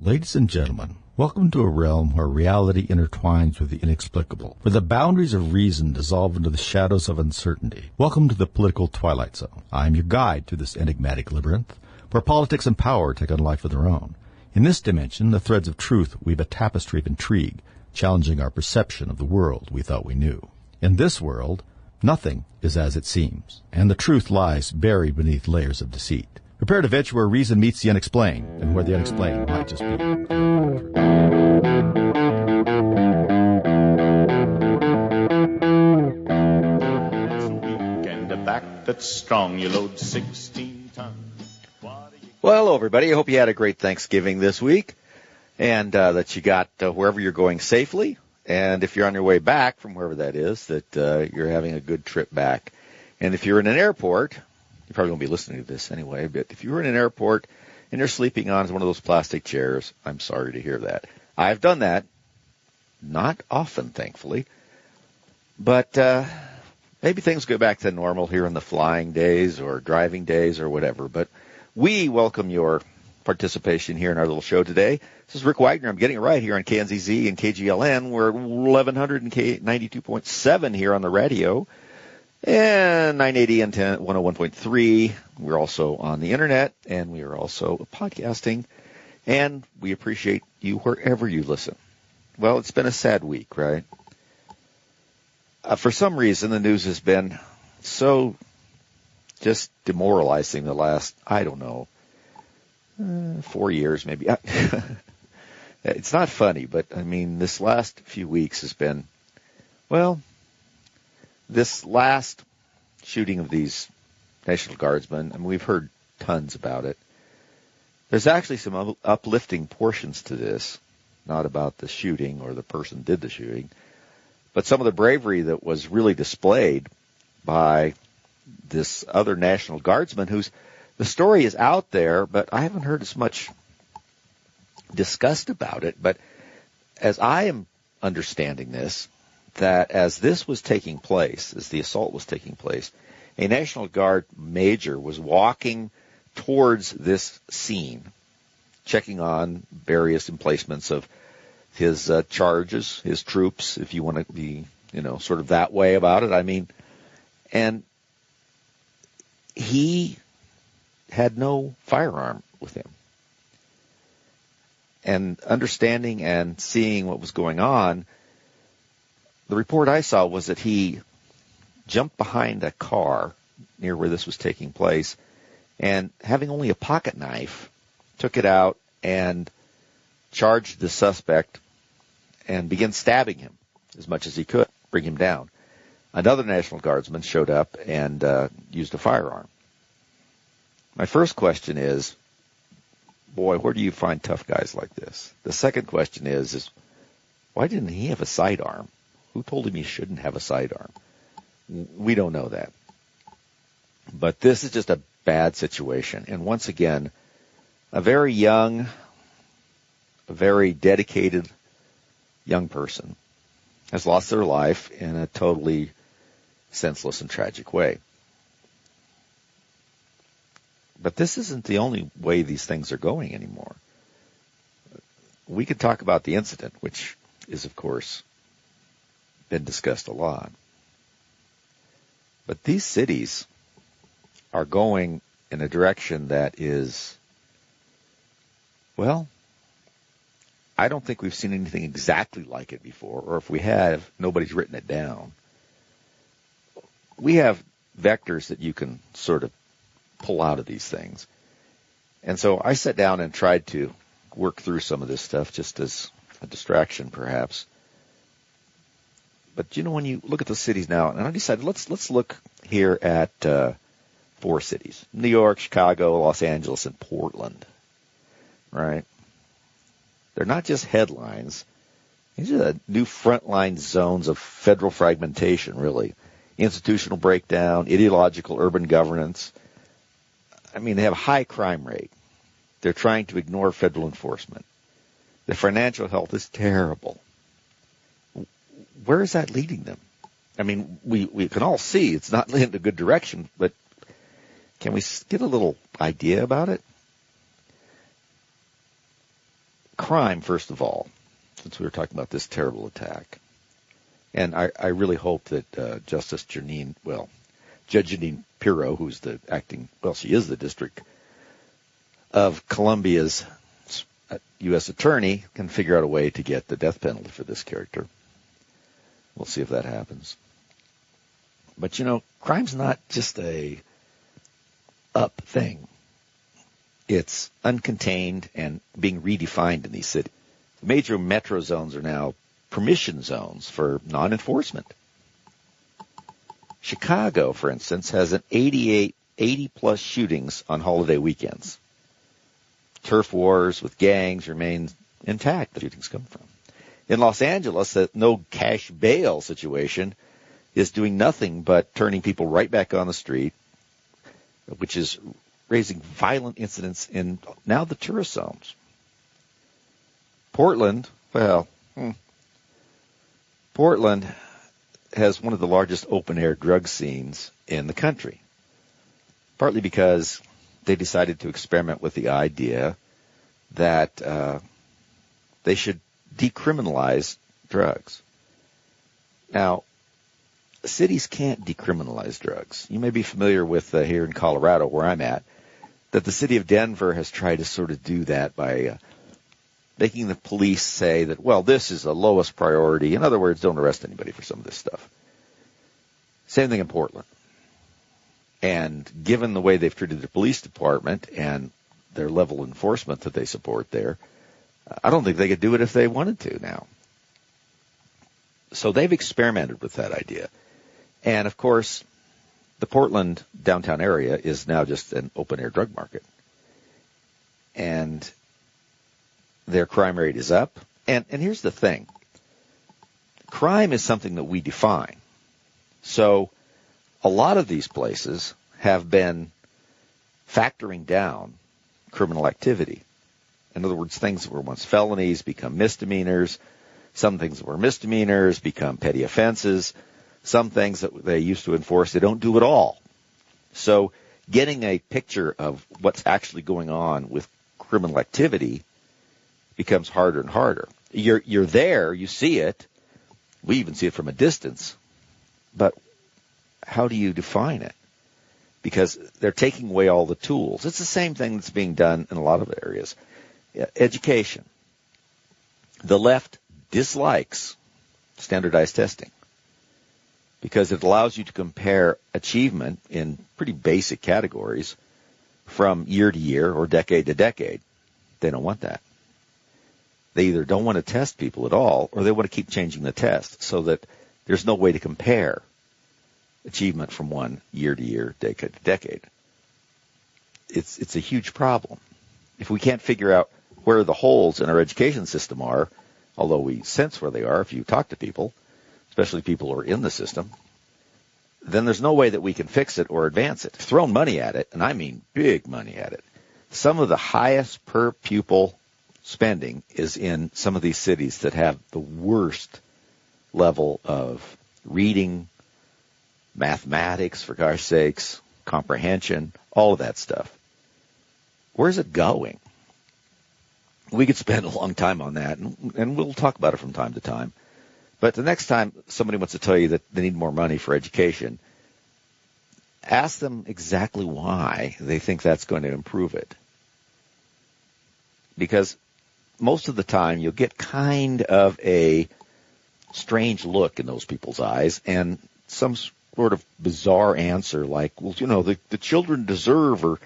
Ladies and gentlemen, welcome to a realm where reality intertwines with the inexplicable, where the boundaries of reason dissolve into the shadows of uncertainty. Welcome to the political twilight zone. I am your guide through this enigmatic labyrinth, where politics and power take on life of their own. In this dimension, the threads of truth weave a tapestry of intrigue, challenging our perception of the world we thought we knew. In this world, nothing is as it seems, and the truth lies buried beneath layers of deceit. Prepare to venture where reason meets the unexplained, and where the unexplained might just be. It's a weekend, a back that's strong. You load 16 tons. Well, hello, everybody. I hope you had a great Thanksgiving this week, and that you got wherever you're going safely. And if you're on your way back from wherever that is, that you're having a good trip back. And if you're in an airport, you probably won't be listening to this anyway, but if you're in an airport and you're sleeping on one of those plastic chairs, I'm sorry to hear that. I've done that. Not often, thankfully. But maybe things go back to normal here in the flying days or driving days or whatever. But we welcome your participation here in our little show today. This is Rick Wagner. I'm getting it right here on KNZZ and KGLN. We're 1100 and K92.7 here on the radio. And 980 and 101.3. We're also on the internet, and we are also podcasting. And we appreciate you wherever you listen. Well, it's been a sad week, right? For some reason, the news has been so just demoralizing the last, 4 years maybe. It's not funny, but, I mean, this last few weeks has been, well, this last shooting of these National Guardsmen, I mean, we've heard tons about it. There's actually some uplifting portions to this, not about the shooting or the person did the shooting, but some of the bravery that was really displayed by this other National Guardsman who's, the story is out there, but I haven't heard as much discussed about it. But as I am understanding this, that as this was taking place, as the assault was taking place, a National Guard major was walking towards this scene, checking on various emplacements of his charges, his troops, if you want to be, sort of that way about it. I mean, and he had no firearm with him. And understanding and seeing what was going on, the report I saw was that he jumped behind a car near where this was taking place, and having only a pocket knife, took it out and charged the suspect and began stabbing him as much as he could, bring him down. Another National Guardsman showed up and used a firearm. My first question is, boy, where do you find tough guys like this? The second question is why didn't he have a sidearm? Who told him he shouldn't have a sidearm? We don't know that. But this is just a bad situation. And once again, a very young, a very dedicated young person has lost their life in a totally senseless and tragic way. But this isn't the only way these things are going anymore. We could talk about the incident, which is, of course, been discussed a lot. But these cities are going in a direction that is, well, I don't think we've seen anything exactly like it before, or if we have, nobody's written it down. We have vectors that you can sort of pull out of these things. And so I sat down and tried to work through some of this stuff just as a distraction, perhaps. But, when you look at the cities now, and I decided let's look here at 4 cities: New York, Chicago, Los Angeles, and Portland, right? They're not just headlines. These are the new frontline zones of federal fragmentation, really. Institutional breakdown, ideological urban governance. I mean, they have a high crime rate. They're trying to ignore federal enforcement. The financial health is terrible. Where is that leading them? I mean, we can all see it's not leading in a good direction, but can we get a little idea about it? crime, first of all, since we were talking about this terrible attack. And I really hope that Judge Janine Pirro, who's she is the District of Columbia's U.S. attorney, can figure out a way to get the death penalty for this character. We'll see if that happens. But, crime's not just a up thing. It's uncontained and being redefined in these cities. Major metro zones are now permission zones for non-enforcement. Chicago, for instance, has an 80-plus shootings on holiday weekends. Turf wars with gangs remain intact. The shootings come from. In Los Angeles, the no cash bail situation is doing nothing but turning people right back on the street, which is raising violent incidents in now the tourist zones. Portland has one of the largest open-air drug scenes in the country, partly because they decided to experiment with the idea that they should decriminalize drugs. Now, cities can't decriminalize drugs. You may be familiar with here in Colorado, where I'm at, that the city of Denver has tried to sort of do that by making the police say that, well, this is the lowest priority. In other words, don't arrest anybody for some of this stuff. Same thing in Portland. And given the way they've treated their police department and their level of enforcement that they support there, I don't think they could do it if they wanted to now. So they've experimented with that idea. And, of course, the Portland downtown area is now just an open-air drug market. And their crime rate is up. And here's the thing. Crime is something that we define. So a lot of these places have been factoring down criminal activity. In other words, things that were once felonies become misdemeanors. Some things that were misdemeanors become petty offenses. Some things that they used to enforce, they don't do at all. So getting a picture of what's actually going on with criminal activity becomes harder and harder. You're there, you see it. We even see it from a distance. But how do you define it? Because they're taking away all the tools. It's the same thing that's being done in a lot of areas. Education. The left dislikes standardized testing because it allows you to compare achievement in pretty basic categories from year to year or decade to decade. They don't want that. They either don't want to test people at all or they want to keep changing the test so that there's no way to compare achievement from one year to year, decade to decade. It's a huge problem. If we can't figure out where the holes in our education system are, although we sense where they are if you talk to people, especially people who are in the system, then there's no way that we can fix it or advance it. Thrown money at it, and I mean big money at it. Some of the highest per pupil spending is in some of these cities that have the worst level of reading, mathematics, for gosh sakes, comprehension, all of that stuff. Where's it going? We could spend a long time on that, and we'll talk about it from time to time. But the next time somebody wants to tell you that they need more money for education, ask them exactly why they think that's going to improve it. Because most of the time you'll get kind of a strange look in those people's eyes and some sort of bizarre answer like, well, the children deserve, or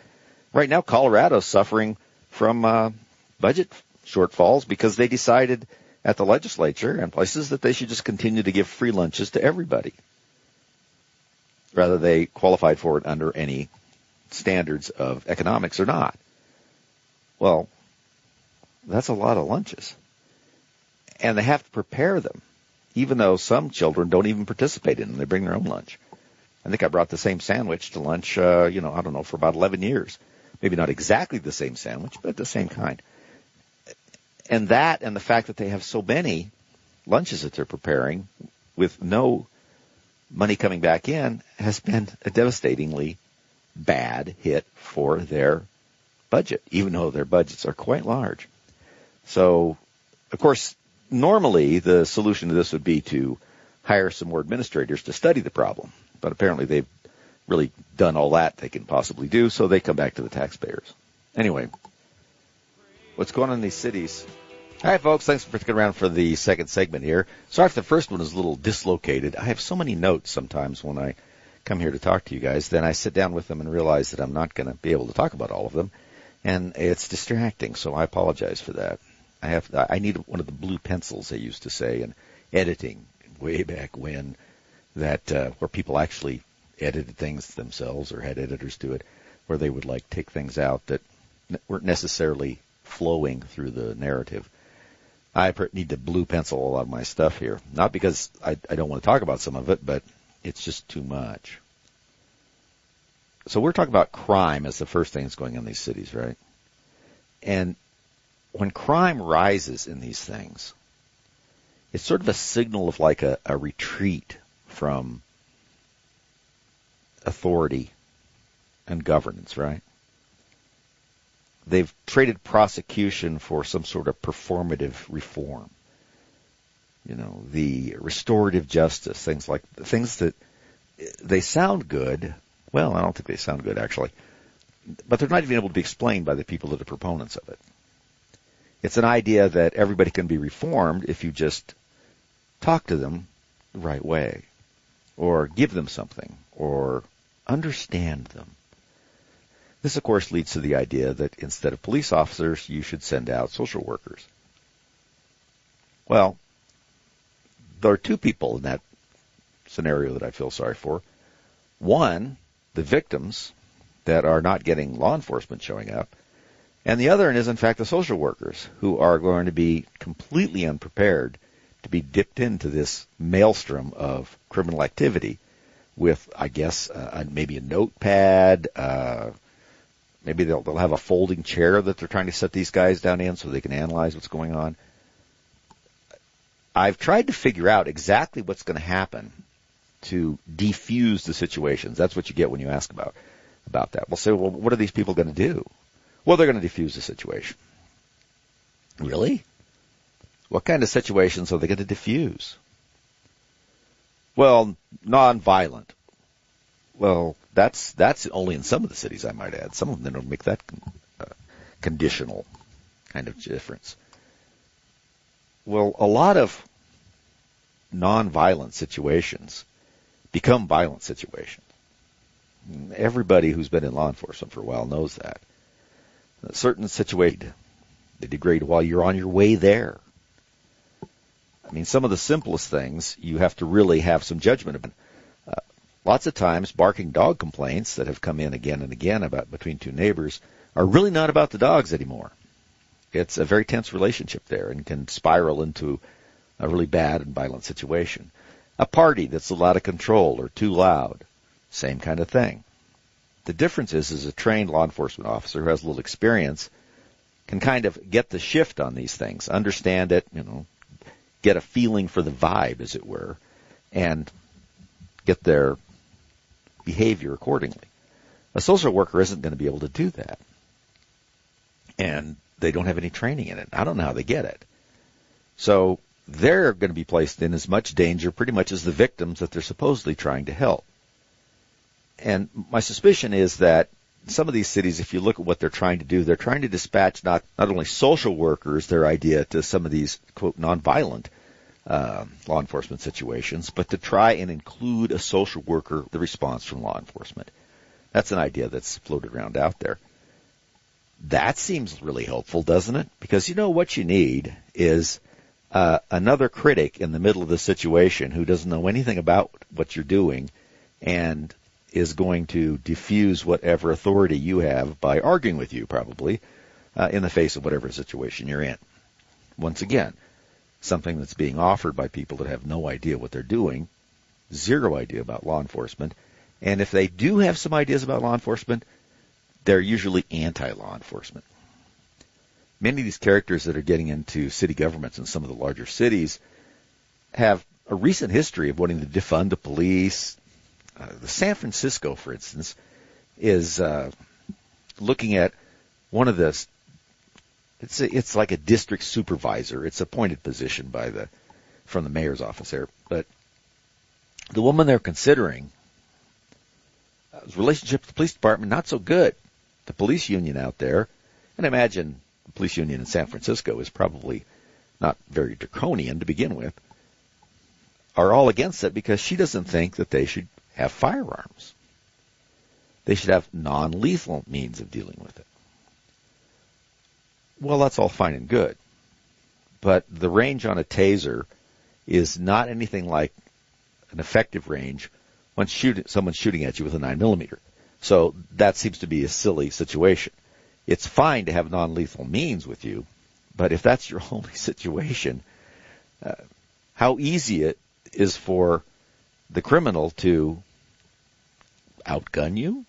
right now Colorado's suffering from budget shortfalls because they decided at the legislature and places that they should just continue to give free lunches to everybody. Rather, they qualified for it under any standards of economics or not. Well, that's a lot of lunches. And they have to prepare them, even though some children don't even participate in them. They bring their own lunch. I think I brought the same sandwich to lunch, I don't know, for about 11 years. Maybe not exactly the same sandwich, but the same kind. And that and the fact that they have so many lunches that they're preparing with no money coming back in has been a devastatingly bad hit for their budget, even though their budgets are quite large. So, of course, normally the solution to this would be to hire some more administrators to study the problem. But apparently they've really done all that they can possibly do, so they come back to the taxpayers. Anyway, what's going on in these cities? All right, folks, thanks for sticking around for the second segment here. Sorry if the first one is a little dislocated. I have so many notes sometimes when I come here to talk to you guys. Then I sit down with them and realize that I'm not going to be able to talk about all of them, and it's distracting, so I apologize for that. I need one of the blue pencils, they used to say, in editing way back when, that where people actually edited things themselves or had editors do it, where they would like take things out that weren't necessarily flowing through the narrative. I need to blue pencil a lot of my stuff here. Not because I don't want to talk about some of it, but it's just too much. So we're talking about crime as the first thing that's going on in these cities, right? And when crime rises in these things, it's sort of a signal of like a retreat from authority and governance, right? They've traded prosecution for some sort of performative reform. You know, the restorative justice, things that they sound good. Well, I don't think they sound good, actually. But they're not even able to be explained by the people that are proponents of it. It's an idea that everybody can be reformed if you just talk to them the right way, or give them something, or understand them. This, of course, leads to the idea that instead of police officers, you should send out social workers. Well, there are two people in that scenario that I feel sorry for. One, the victims that are not getting law enforcement showing up, and the other is, in fact, the social workers who are going to be completely unprepared to be dipped into this maelstrom of criminal activity with, I guess, maybe a notepad. Maybe they'll have a folding chair that they're trying to set these guys down in so they can analyze what's going on. I've tried to figure out exactly what's going to happen to defuse the situations. That's what you get when you ask about that. We'll say, well, what are these people going to do? Well, they're going to defuse the situation. Really? What kind of situations are they going to diffuse? Well, nonviolent. Well, that's only in some of the cities, I might add. Some of them don't make that conditional kind of difference. Well, a lot of nonviolent situations become violent situations. Everybody who's been in law enforcement for a while knows that. A certain situation, they degrade while you're on your way there. I mean, some of the simplest things you have to really have some judgment about. Lots of times, barking dog complaints that have come in again and again about between two neighbors are really not about the dogs anymore. It's a very tense relationship there and can spiral into a really bad and violent situation. A party that's a lot out of control or too loud, same kind of thing. The difference is a trained law enforcement officer who has a little experience can kind of get the shift on these things, understand it, get a feeling for the vibe, as it were, and get their behavior accordingly. A social worker isn't going to be able to do that. And they don't have any training in it. I don't know how they get it. So they're going to be placed in as much danger pretty much as the victims that they're supposedly trying to help. And my suspicion is that some of these cities, if you look at what they're trying to do, they're trying to dispatch not only social workers, their idea, to some of these, quote, nonviolent law enforcement situations, but to try and include a social worker, the response from law enforcement. That's an idea that's floated around out there. That seems really helpful, doesn't it? Because what you need is another critic in the middle of the situation who doesn't know anything about what you're doing and is going to diffuse whatever authority you have by arguing with you, probably, in the face of whatever situation you're in. Once again, something that's being offered by people that have no idea what they're doing, zero idea about law enforcement, and if they do have some ideas about law enforcement, they're usually anti-law enforcement. Many of these characters that are getting into city governments in some of the larger cities have a recent history of wanting to defund the police. The San Francisco, for instance, is looking at one of the It's like a district supervisor. It's appointed position from the mayor's office there. But the woman they're considering, relationship with the police department, not so good. The police union out there, and I imagine the police union in San Francisco is probably not very draconian to begin with, are all against it because she doesn't think that they should have firearms. They should have non-lethal means of dealing with it. Well, that's all fine and good. But the range on a taser is not anything like an effective range when someone's shooting at you with a 9mm. So that seems to be a silly situation. It's fine to have non-lethal means with you, but if that's your only situation, how easy it is for the criminal to outgun you?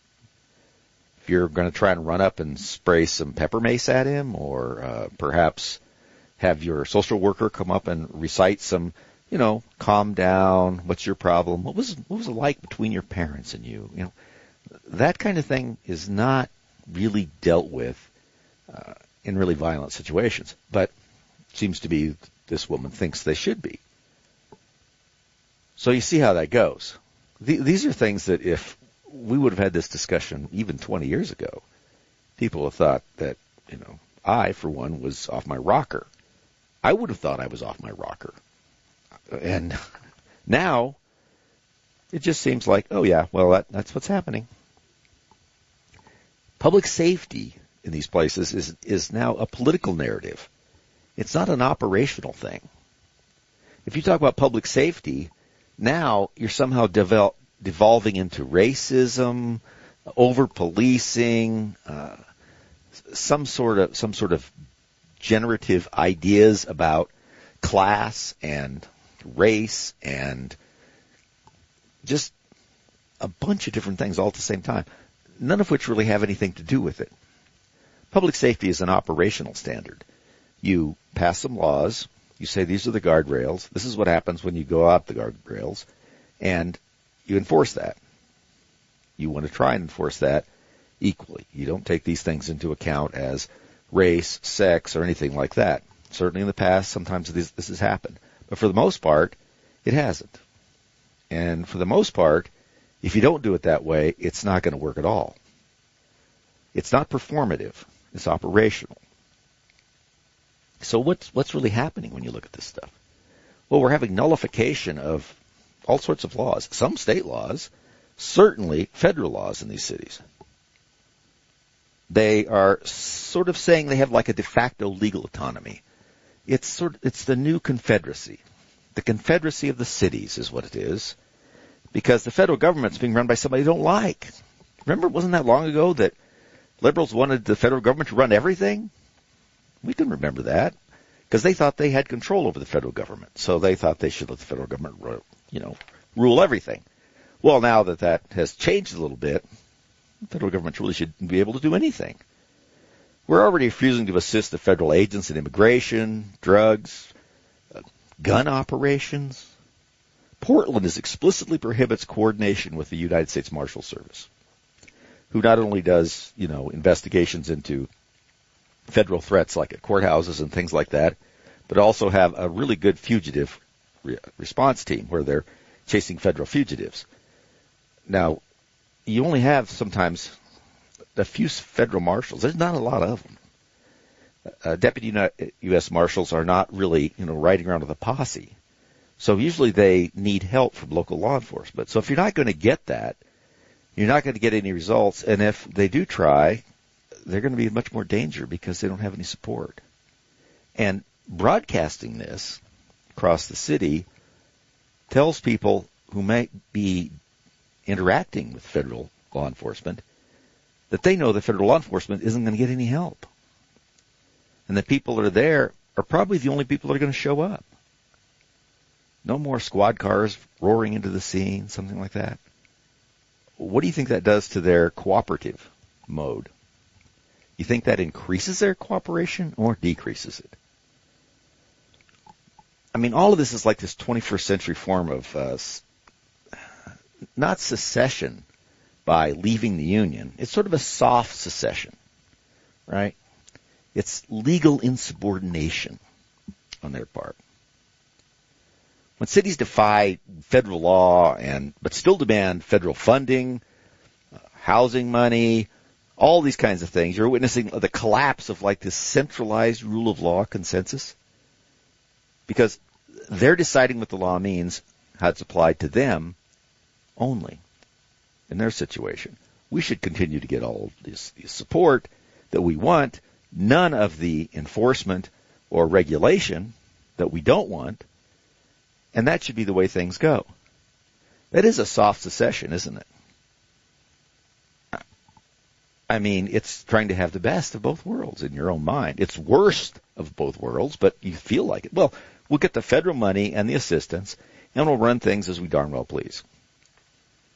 If you're going to try and run up and spray some pepper mace at him, or perhaps have your social worker come up and recite some, calm down, what's your problem? What was it like between your parents and you? That kind of thing is not really dealt with in really violent situations, but it seems to be this woman thinks they should be. So you see how that goes. These are things that if we would have had this discussion even 20 years ago, people have thought that, I, for one, was off my rocker. I would have thought I was off my rocker. And now it just seems like, oh yeah, well, that's what's happening. Public safety in these places is now a political narrative. It's not an operational thing. If you talk about public safety, now you're somehow devolving into racism, over-policing, some sort of generative ideas about class and race and just a bunch of different things all at the same time, none of which really have anything to do with it. Public safety is an operational standard. You pass some laws, you say these are the guardrails, this is what happens when you go out the guardrails, and you enforce that. You want to try and enforce that equally. You don't take these things into account as race, sex, or anything like that. Certainly in the past, sometimes this has happened. But for the most part, it hasn't. And for the most part, if you don't do it that way, it's not going to work at all. It's not performative. It's operational. So what's really happening when you look at this stuff? Well, we're having nullification of all sorts of laws. Some state laws, certainly federal laws in these cities. They are sort of saying they have like a de facto legal autonomy. It's the new confederacy. The confederacy of the cities is what it is, because the federal government's being run by somebody you don't like. Remember, wasn't that long ago that liberals wanted the federal government to run everything? We can remember that, because they thought they had control over the federal government. So they thought they should let the federal government, rule everything. Well, now that has changed a little bit, the federal government really shouldn't be able to do anything. We're already refusing to assist the federal agents in immigration, drugs, gun operations. Portland explicitly prohibits coordination with the United States Marshal Service, who not only does, investigations into federal threats like at courthouses and things like that, but also have a really good fugitive response team where they're chasing federal fugitives. Now, you only have sometimes a few federal marshals. There's not a lot of them. Deputy U.S. Marshals are not really, riding around with a posse. So usually they need help from local law enforcement. So if you're not going to get that, you're not going to get any results. And if they do try, they're going to be in much more danger because they don't have any support. And broadcasting this across the city tells people who might be interacting with federal law enforcement that they know that federal law enforcement isn't going to get any help. And the people that are there are probably the only people that are going to show up. No more squad cars roaring into the scene, something like that. What do you think that does to their cooperative mode? You think that increases their cooperation or decreases it? I mean, all of this is like this 21st century form of not secession by leaving the Union. It's sort of a soft secession, right? It's legal insubordination on their part. When cities defy federal law but still demand federal funding, housing money, all these kinds of things, you're witnessing the collapse of like this centralized rule of law consensus, because they're deciding what the law means, how it's applied to them only in their situation. We should continue to get all this support that we want, none of the enforcement or regulation that we don't want, and that should be the way things go. That is a soft secession, isn't it? I mean, it's trying to have the best of both worlds in your own mind. It's worst of both worlds, but you feel like it. Well, we'll get the federal money and the assistance, and we'll run things as we darn well please.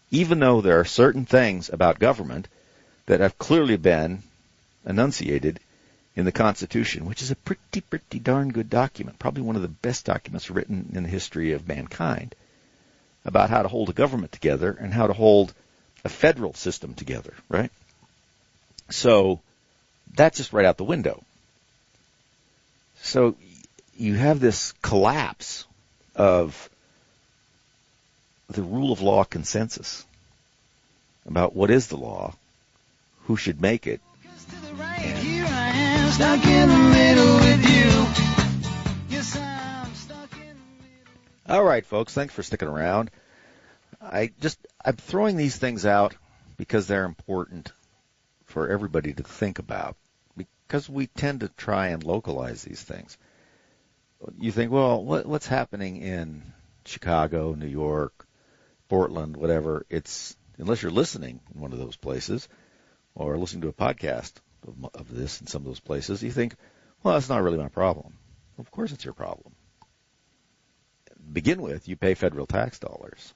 Even though there are certain things about government that have clearly been enunciated in the Constitution, which is a pretty darn good document, probably one of the best documents written in the history of mankind, about how to hold a government together and how to hold a federal system together, right? So that's just right out the window. So you have this collapse of the rule of law consensus about what is the law, who should make it. All right, folks, thanks for sticking around. I'm throwing these things out because they're important for everybody to think about, because we tend to try and localize these things. You think, well, what's happening in Chicago, New York, Portland, whatever, unless you're listening in one of those places or listening to a podcast of this in some of those places, you think, well, that's not really my problem. Well, of course it's your problem. To begin with, you pay federal tax dollars,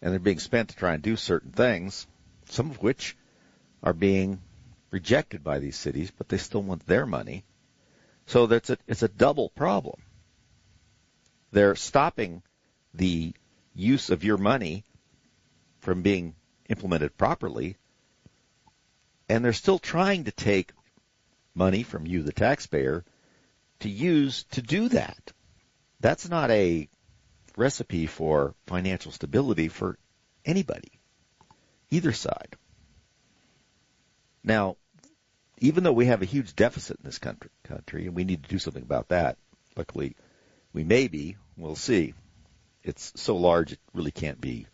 and they're being spent to try and do certain things, some of which are being rejected by these cities, but they still want their money. So it's a double problem. They're stopping the use of your money from being implemented properly, and they're still trying to take money from you, the taxpayer, to use to do that. That's not a recipe for financial stability for anybody, either side. Now, even though we have a huge deficit in this country, and we need to do something about that, luckily we'll see. It's so large it really can't be,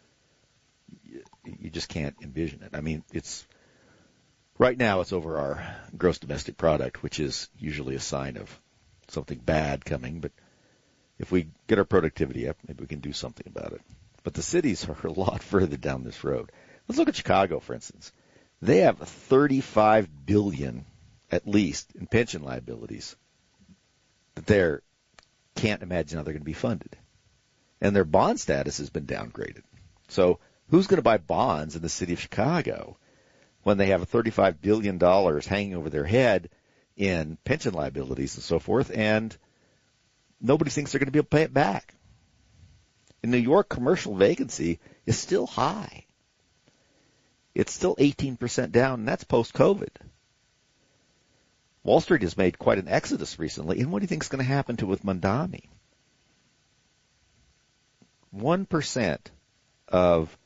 you just can't envision it. I mean, right now it's over our gross domestic product, which is usually a sign of something bad coming, but if we get our productivity up, maybe we can do something about it. But the cities are a lot further down this road. Let's look at Chicago, for instance. They have $35 billion, at least, in pension liabilities that they can't imagine how they're going to be funded. And their bond status has been downgraded. So who's going to buy bonds in the city of Chicago when they have $35 billion hanging over their head in pension liabilities and so forth, and nobody thinks they're going to be able to pay it back? In New York, commercial vacancy is still high. It's still 18% down, and that's post-COVID. Wall Street has made quite an exodus recently, and what do you think is going to happen with Mondami? 1% of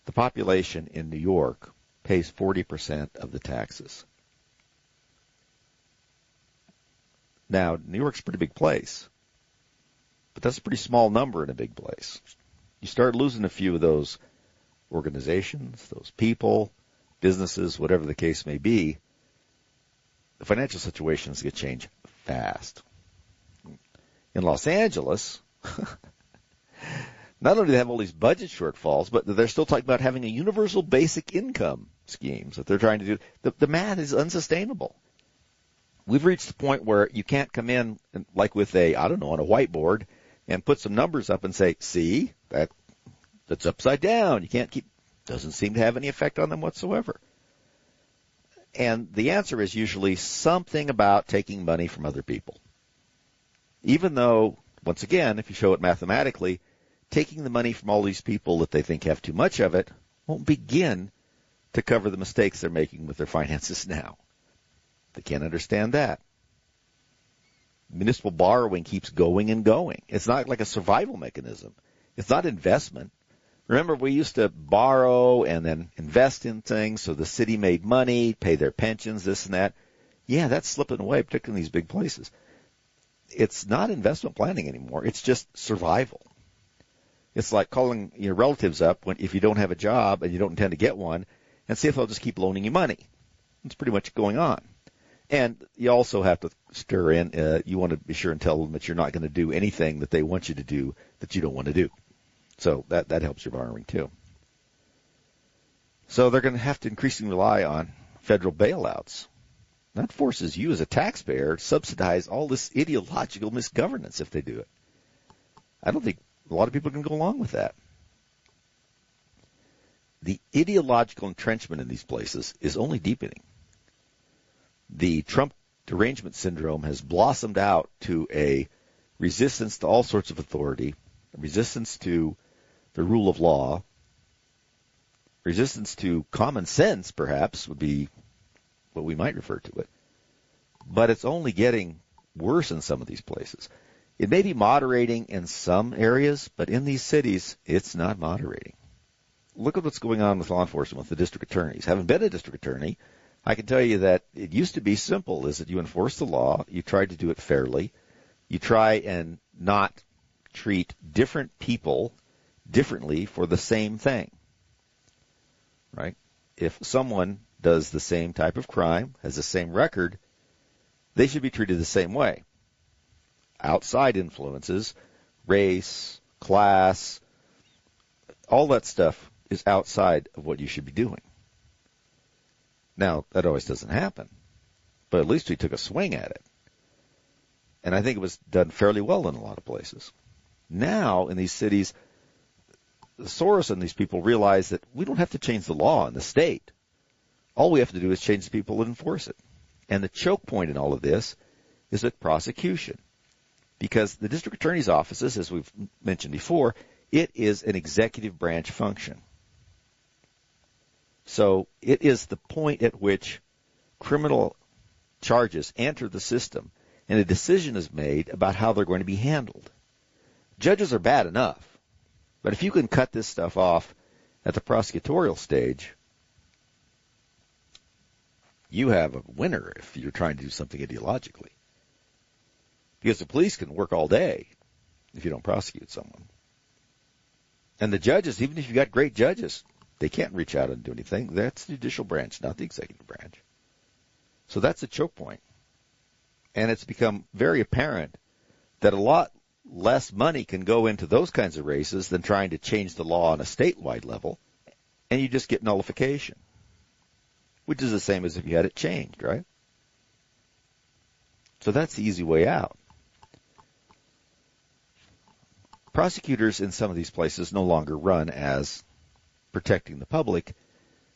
the population in New York pays 40% of the taxes. Now, New York's a pretty big place, but that's a pretty small number in a big place. You start losing a few of those organizations, those people, businesses, whatever the case may be, the financial situation is going to change fast. In Los Angeles, not only do they have all these budget shortfalls, but they're still talking about having a universal basic income schemes that they're trying to do. The math is unsustainable. We've reached the point where you can't come in like with on a whiteboard and put some numbers up and say, see, that's upside down. You can't doesn't seem to have any effect on them whatsoever. And the answer is usually something about taking money from other people. Even though, once again, if you show it mathematically, taking the money from all these people that they think have too much of it won't begin to cover the mistakes they're making with their finances now. They can't understand that. Municipal borrowing keeps going and going. It's not like a survival mechanism. It's not investment. Remember, we used to borrow and then invest in things so the city made money, pay their pensions, this and that. Yeah, that's slipping away, particularly in these big places. It's not investment planning anymore. It's just survival. It's like calling your relatives up if you don't have a job and you don't intend to get one and see if they'll just keep loaning you money. It's pretty much going on. And you also have to stir in, you want to be sure and tell them that you're not going to do anything that they want you to do that you don't want to do. So that helps your borrowing too. So they're going to have to increasingly rely on federal bailouts. That forces you as a taxpayer to subsidize all this ideological misgovernance if they do it. I don't think a lot of people can go along with that. The ideological entrenchment in these places is only deepening. The Trump derangement syndrome has blossomed out to a resistance to all sorts of authority, a resistance to the rule of law, resistance to common sense, perhaps, would be what we might refer to it. But it's only getting worse in some of these places. It may be moderating in some areas, but in these cities, it's not moderating. Look at what's going on with law enforcement, with the district attorneys. Having been a district attorney, I can tell you that it used to be simple, is that you enforce the law, you try to do it fairly, you try and not treat different people differently for the same thing, right? If someone does the same type of crime, has the same record, they should be treated the same way. Outside influences, race, class, all that stuff is outside of what you should be doing. Now, that always doesn't happen, but at least we took a swing at it. And I think it was done fairly well in a lot of places. Now, in these cities, Soros and these people realize that we don't have to change the law in the state. All we have to do is change the people that enforce it. And the choke point in all of this is with prosecution. Because the district attorney's offices, as we've mentioned before, it is an executive branch function. So it is the point at which criminal charges enter the system and a decision is made about how they're going to be handled. Judges are bad enough, but if you can cut this stuff off at the prosecutorial stage, you have a winner if you're trying to do something ideologically. Because the police can work all day if you don't prosecute someone. And the judges, even if you've got great judges, they can't reach out and do anything. That's the judicial branch, not the executive branch. So that's a choke point. And it's become very apparent that a lot less money can go into those kinds of races than trying to change the law on a statewide level, and you just get nullification, which is the same as if you had it changed, right? So that's the easy way out. Prosecutors in some of these places no longer run as protecting the public.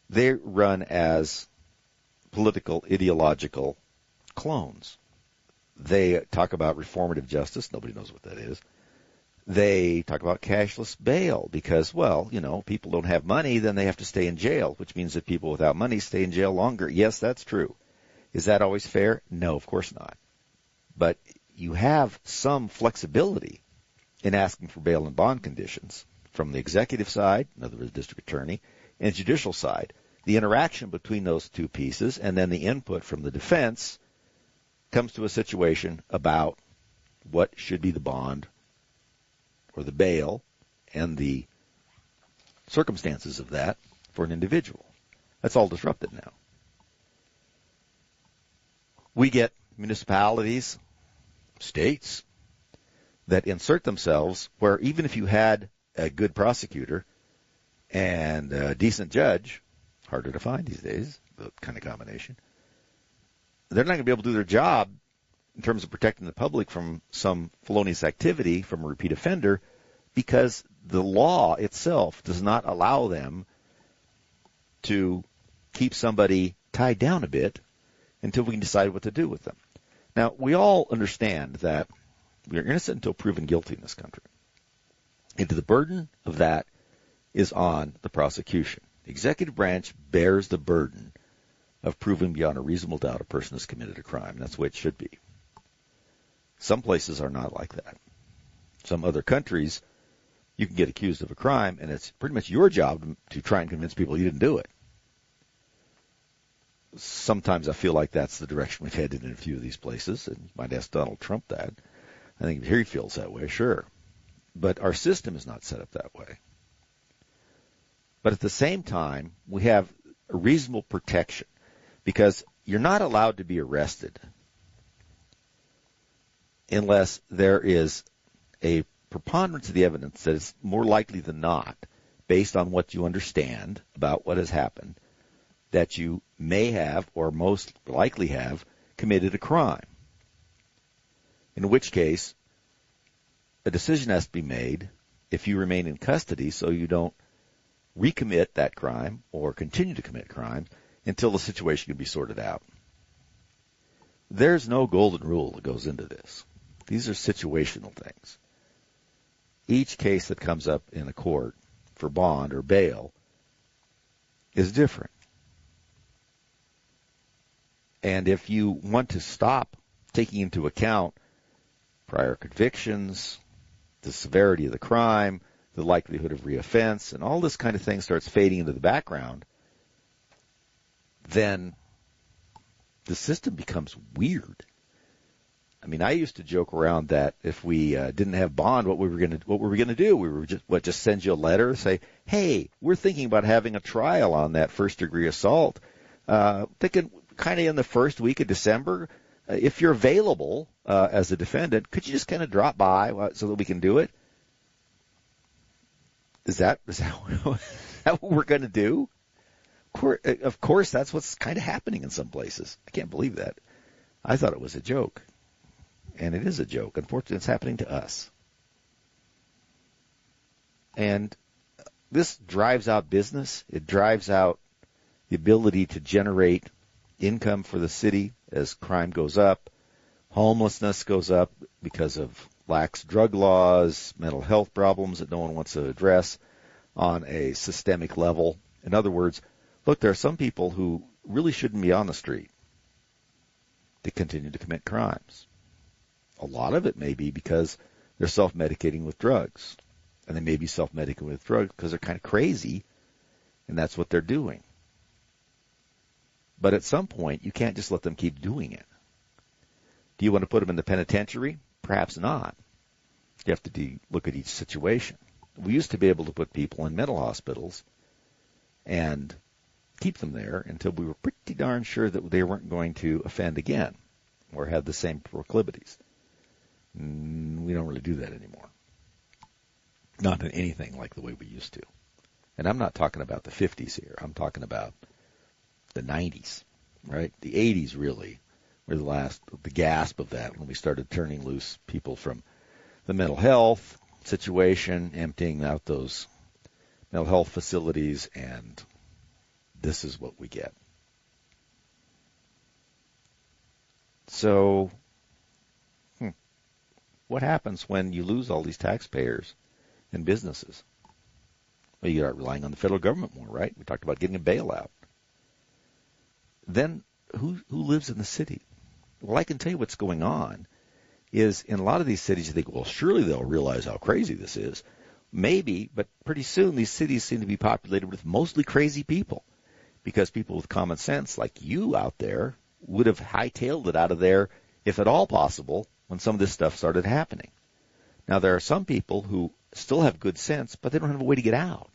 They run as political, ideological clones. They talk about reformative justice. Nobody knows what that is. They talk about cashless bail because, well, people don't have money, then they have to stay in jail, which means that people without money stay in jail longer. Yes, that's true. Is that always fair? No, of course not. But you have some flexibility in asking for bail and bond conditions from the executive side, in other words, district attorney, and judicial side. The interaction between those two pieces and then the input from the defense comes to a situation about what should be the bond or the bail and the circumstances of that for an individual. That's all disrupted now. We get municipalities, states, that insert themselves where even if you had a good prosecutor and a decent judge, harder to find these days, the kind of combination, they're not going to be able to do their job in terms of protecting the public from some felonious activity from a repeat offender because the law itself does not allow them to keep somebody tied down a bit until we can decide what to do with them. Now, we all understand that we are innocent until proven guilty in this country. And the burden of that is on the prosecution. The executive branch bears the burden of proving beyond a reasonable doubt a person has committed a crime. That's the way it should be. Some places are not like that. Some other countries, you can get accused of a crime, and it's pretty much your job to try and convince people you didn't do it. Sometimes I feel like that's the direction we've headed in a few of these places, and you might ask Donald Trump that. I think he feels that way, sure. But our system is not set up that way. But at the same time, we have a reasonable protection because you're not allowed to be arrested unless there is a preponderance of the evidence that it's more likely than not, based on what you understand about what has happened, that you may have or most likely have committed a crime. In which case, a decision has to be made if you remain in custody so you don't recommit that crime or continue to commit crimes until the situation can be sorted out. There's no golden rule that goes into this. These are situational things. Each case that comes up in a court for bond or bail is different. And if you want to stop taking into account prior convictions, the severity of the crime, the likelihood of reoffense, and all this kind of thing starts fading into the background, then the system becomes weird. I mean, I used to joke around that if we didn't have bond, what were we going to do? We were just send you a letter, say, hey, we're thinking about having a trial on that first-degree assault. Thinking kind of in the first week of December. If you're available as a defendant, could you just kind of drop by so that we can do it? Is that what we're going to do? Of course, that's what's kind of happening in some places. I can't believe that. I thought it was a joke. And it is a joke. Unfortunately, it's happening to us. And this drives out business. It drives out the ability to generate income for the city as crime goes up. Homelessness goes up because of lax drug laws, mental health problems that no one wants to address on a systemic level. In other words, look, there are some people who really shouldn't be on the street. They continue to commit crimes. A lot of it may be because they're self-medicating with drugs. And they may be self-medicating with drugs because they're kind of crazy, and that's what they're doing. But at some point, you can't just let them keep doing it. Do you want to put them in the penitentiary? Perhaps not. You have to look at each situation. We used to be able to put people in mental hospitals and keep them there until we were pretty darn sure that they weren't going to offend again or have the same proclivities. We don't really do that anymore. Not in anything like the way we used to. And I'm not talking about the 50s here. I'm talking about the 90s, right? The 80s really were the gasp of that when we started turning loose people from the mental health situation, emptying out those mental health facilities, and this is what we get. So, what happens when you lose all these taxpayers and businesses? Well, you start relying on the federal government more, right? We talked about getting a bailout. Then who lives in the city? Well, I can tell you what's going on is in a lot of these cities you think, well, surely they'll realize how crazy this is. Maybe, but pretty soon these cities seem to be populated with mostly crazy people because people with common sense like you out there would have hightailed it out of there, if at all possible, when some of this stuff started happening. Now, there are some people who still have good sense, but they don't have a way to get out.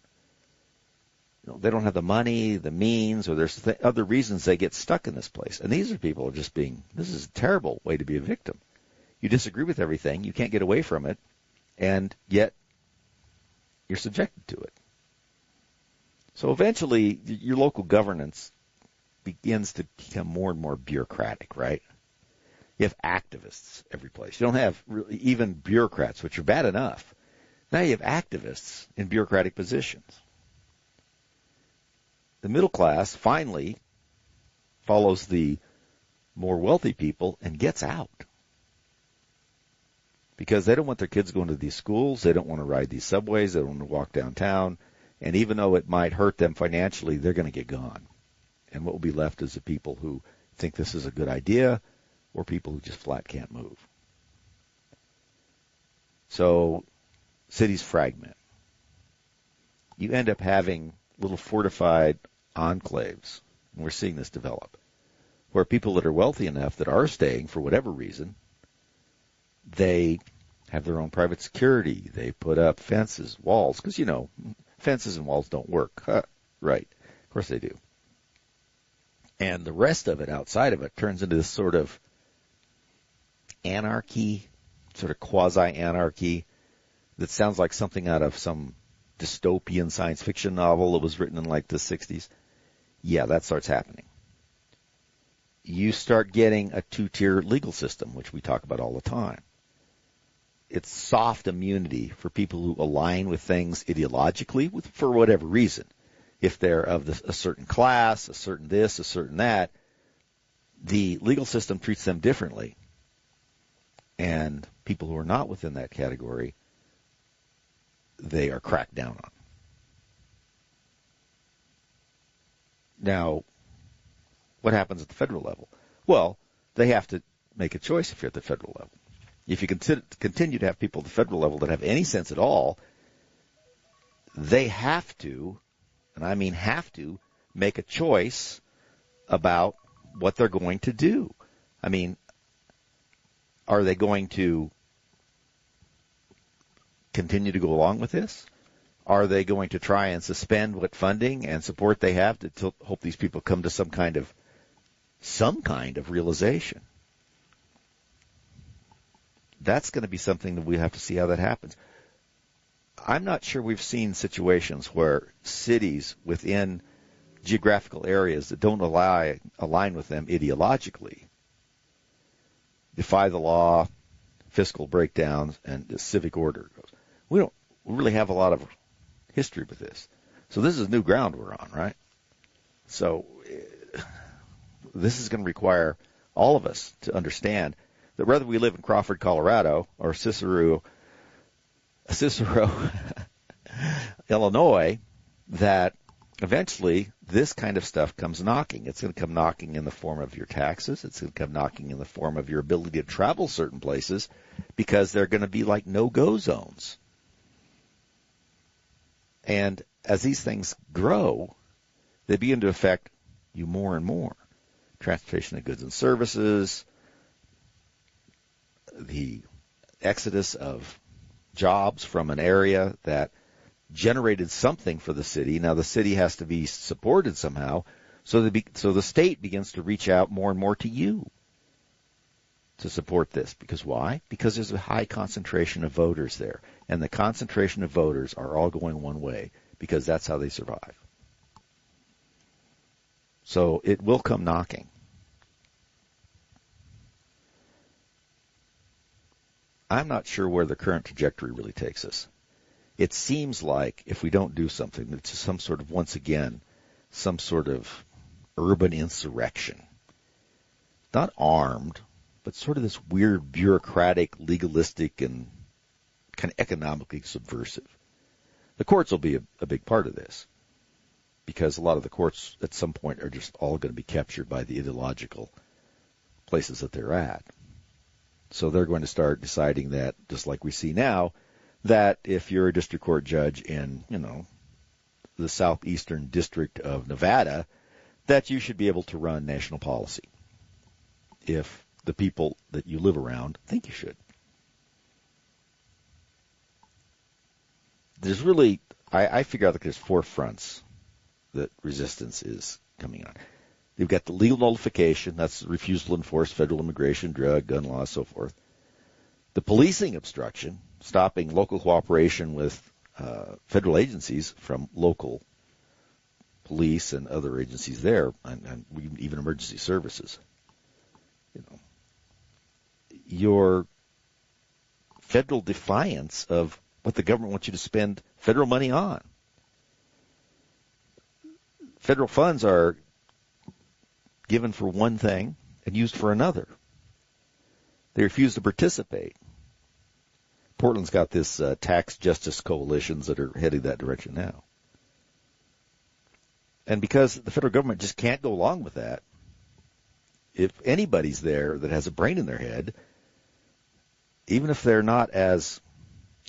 They don't have the money, the means, or there's other reasons they get stuck in this place. And these are people who are just this is a terrible way to be a victim. You disagree with everything, you can't get away from it, and yet you're subjected to it. So eventually, your local governance begins to become more and more bureaucratic, right? You have activists every place. You don't have really even bureaucrats, which are bad enough. Now you have activists in bureaucratic positions. The middle class finally follows the more wealthy people and gets out. Because they don't want their kids going to these schools. They don't want to ride these subways. They don't want to walk downtown. And even though it might hurt them financially, they're going to get gone. And what will be left is the people who think this is a good idea or people who just flat can't move. So cities fragment. You end up having little fortified enclaves, and we're seeing this develop, where people that are wealthy enough that are staying for whatever reason, they have their own private security. They put up fences, walls, because, fences and walls don't work. Right. Of course they do. And the rest of it, outside of it, turns into this sort of anarchy, sort of quasi-anarchy that sounds like something out of some dystopian science fiction novel that was written in like the 60s. Yeah, that starts happening. You start getting a two-tier legal system, which we talk about all the time. It's soft immunity for people who align with things ideologically for whatever reason. If they're of a certain class, a certain this, a certain that, the legal system treats them differently. And people who are not within that category, they are cracked down on. Now, what happens at the federal level? Well, they have to make a choice if you're at the federal level. If you continue to have people at the federal level that have any sense at all, they have to, and I mean have to, make a choice about what they're going to do. I mean, are they going to continue to go along with this? Are they going to try and suspend what funding and support they have to hope these people come to some kind of realization? That's going to be something that we have to see how that happens. I'm not sure we've seen situations where cities within geographical areas that don't align with them ideologically defy the law, fiscal breakdowns, and the civic order. We don't really have a lot of history with this. So this is new ground we're on, right? So this is going to require all of us to understand that whether we live in Crawford, Colorado, or Cicero, Illinois, that eventually this kind of stuff comes knocking. It's going to come knocking in the form of your taxes. It's going to come knocking in the form of your ability to travel certain places because they're going to be like no-go zones. And as these things grow, they begin to affect you more and more. Transportation of goods and services, the exodus of jobs from an area that generated something for the city. Now the city has to be supported somehow, so the state begins to reach out more and more to you to support this. Because why? Because there's a high concentration of voters there, and the concentration of voters are all going one way because that's how they survive. So it will come knocking. I'm not sure where the current trajectory really takes us. It seems like if we don't do something, it's some sort of, once again, some sort of urban insurrection. Not armed, but sort of this weird, bureaucratic, legalistic, and kind of economically subversive. The courts will be a big part of this because a lot of the courts at some point are just all going to be captured by the ideological places that they're at. So they're going to start deciding that, just like we see now, that if you're a district court judge in, the southeastern district of Nevada, that you should be able to run national policy if the people that you live around think you should. There's really, I figure out that there's four fronts that resistance is coming on. You've got the legal nullification, that's the refusal to enforce federal immigration, drug, gun laws, so forth. The policing obstruction, stopping local cooperation with federal agencies from local police and other agencies there, and even emergency services. Your federal defiance of what the government wants you to spend federal money on. Federal funds are given for one thing and used for another. They refuse to participate. Portland's got this tax justice coalitions that are heading that direction now. And because the federal government just can't go along with that, if anybody's there that has a brain in their head, even if they're not as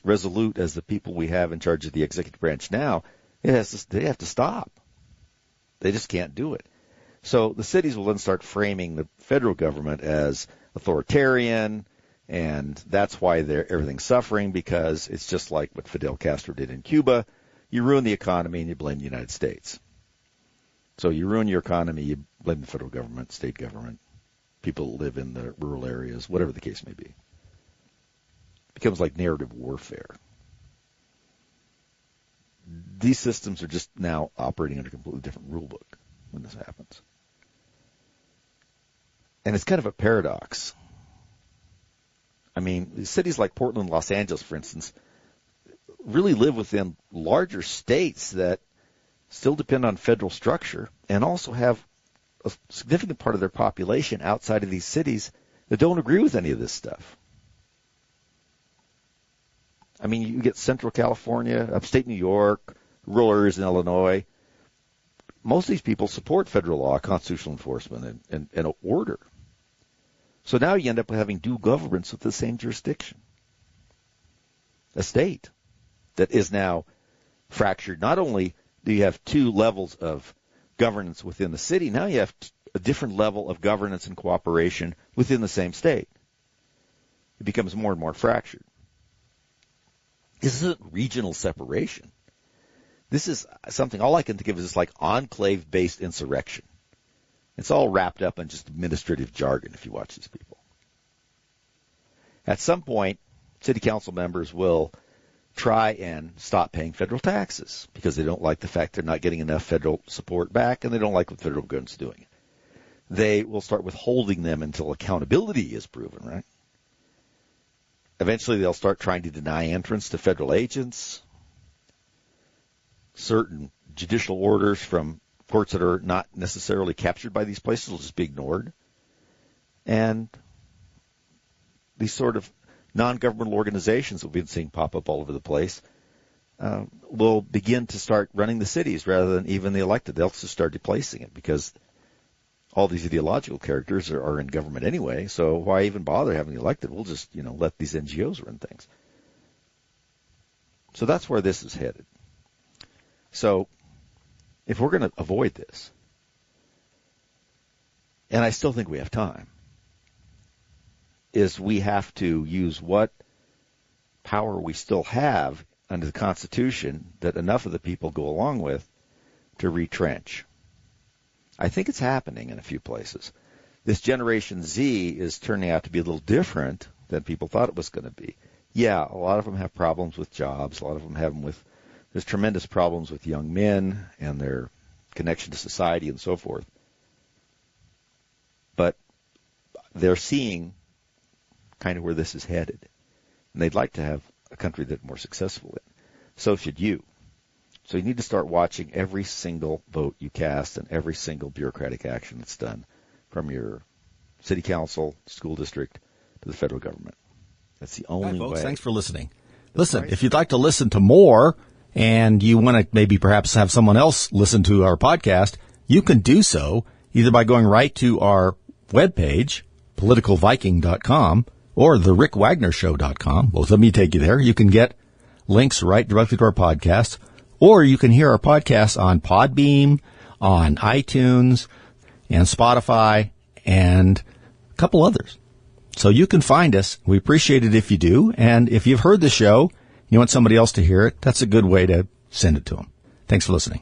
resolute as the people we have in charge of the executive branch now, they have to stop. They just can't do it. So the cities will then start framing the federal government as authoritarian, and that's why everything's suffering, because it's just like what Fidel Castro did in Cuba. You ruin the economy and you blame the United States. So you ruin your economy, you blame the federal government, state government, people that live in the rural areas, whatever the case may be. It becomes like narrative warfare. These systems are just now operating under a completely different rule book when this happens. And it's kind of a paradox. I mean, cities like Portland, Los Angeles, for instance, really live within larger states that still depend on federal structure and also have a significant part of their population outside of these cities that don't agree with any of this stuff. I mean, you get Central California, upstate New York, rural areas in Illinois. Most of these people support federal law, constitutional enforcement, and order. So now you end up having dual governments with the same jurisdiction. A state that is now fractured. Not only do you have two levels of governance within the city, now you have a different level of governance and cooperation within the same state. It becomes more and more fractured. This isn't regional separation. This is something, all I can think of is like enclave-based insurrection. It's all wrapped up in just administrative jargon if you watch these people. At some point, city council members will try and stop paying federal taxes because they don't like the fact they're not getting enough federal support back, and they don't like what the federal government's doing. They will start withholding them until accountability is proven, right? Eventually, they'll start trying to deny entrance to federal agents. Certain judicial orders from courts that are not necessarily captured by these places will just be ignored. And these sort of non-governmental organizations that we've been seeing pop up all over the place will begin to start running the cities rather than even the elected. They'll just start replacing it because all these ideological characters are in government anyway, so why even bother having the elected? We'll just, let these NGOs run things. So that's where this is headed. So if we're going to avoid this, and I still think we have time, is we have to use what power we still have under the Constitution that enough of the people go along with to retrench. I think it's happening in a few places. This Generation Z is turning out to be a little different than people thought it was going to be. Yeah, a lot of them have problems with jobs. A lot of them have them there's tremendous problems with young men and their connection to society and so forth. But they're seeing kind of where this is headed. And they'd like to have a country that's more successful in. So should you. So you need to start watching every single vote you cast and every single bureaucratic action that's done from your city council, school district, to the federal government. That's the only folks, way. Thanks for listening. Listen, if you'd like to listen to more and you want to maybe perhaps have someone else listen to our podcast, you can do so either by going right to our webpage, politicalviking.com, or therickwagnershow.com. Both of them take you there. You can get links right directly to our podcast, or you can hear our podcast on Podbean, on iTunes, and Spotify, and a couple others. So you can find us. We appreciate it if you do. And if you've heard the show, you want somebody else to hear it, that's a good way to send it to them. Thanks for listening.